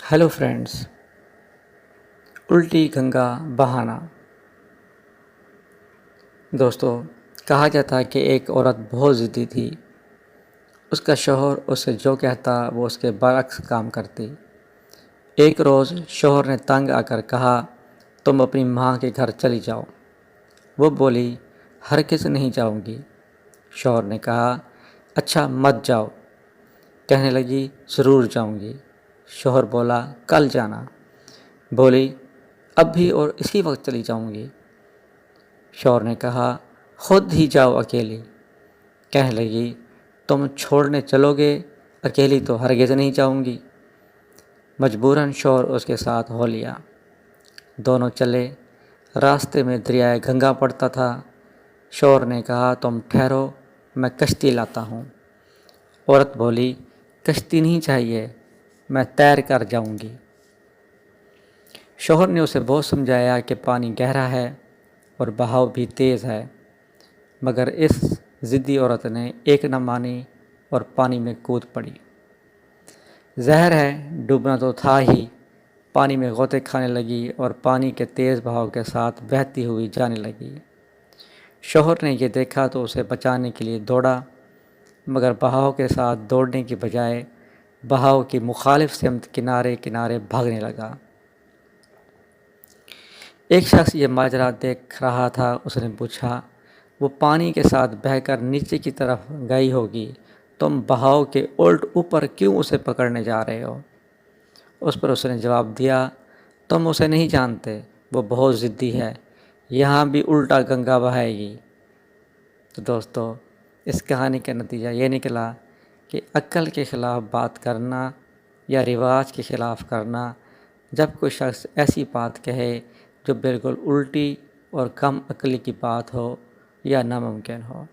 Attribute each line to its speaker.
Speaker 1: Hello friends. उल्टी गंगा बहाना। दोस्तों, कहा जाता है कि एक औरत बहुत ज़िद्दी थी। उसका शौहर उससे जो कहता वो उसके बरअक्स काम करती। एक रोज़ शौहर ने तंग आकर कहा, तुम अपनी माँ के घर चली जाओ। वो बोली, हरगिज़ नहीं जाऊंगी। शौहर ने कहा, अच्छा मत जाओ। कहने लगी, ज़रूर जाऊंगी। शौहर बोला, कल जाना। बोली, अब भी और इसी वक्त चली जाऊंगी। शौहर ने कहा, खुद ही जाओ अकेली। कहने लगी, तुम छोड़ने चलोगे, अकेली तो हरगिज़ नहीं जाऊंगी। मजबूरन शौहर उसके साथ हो लिया। दोनों चले। रास्ते में दरियाए गंगा पड़ता था। शौहर ने कहा, तुम ठहरो, मैं कश्ती लाता हूँ। औरत बोली, कश्ती नहीं चाहिए, मैं तैर कर जाऊंगी। शौहर ने उसे बहुत समझाया कि पानी गहरा है और बहाव भी तेज़ है, मगर इस ज़िद्दी औरत ने एक न मानी और पानी में कूद पड़ी। ज़हर है, डूबना तो था ही। पानी में गोते खाने लगी और पानी के तेज़ बहाव के साथ बहती हुई जाने लगी। शौहर ने ये देखा तो उसे बचाने के लिए दौड़ा, मगर बहाव के साथ दौड़ने की बजाय बहाव की मुखालिफ सिमत किनारे किनारे भागने लगा। एक शख्स ये माजरा देख रहा था। उसने पूछा, वो पानी के साथ बहकर नीचे की तरफ गई होगी, तुम बहाव के उल्ट ऊपर क्यों उसे पकड़ने जा रहे हो? उस पर उसने जवाब दिया, तुम उसे नहीं जानते, वो बहुत ज़िद्दी है, यहाँ भी उल्टा गंगा बहाएगी। तो दोस्तों, इस कहानी का नतीजा ये निकला कि अक्ल के ख़िलाफ़ बात करना या रिवाज के ख़िलाफ़ करना, जब कोई शख्स ऐसी बात कहे जो बिल्कुल उल्टी और कम अक्ली की बात हो या नामुमकिन हो।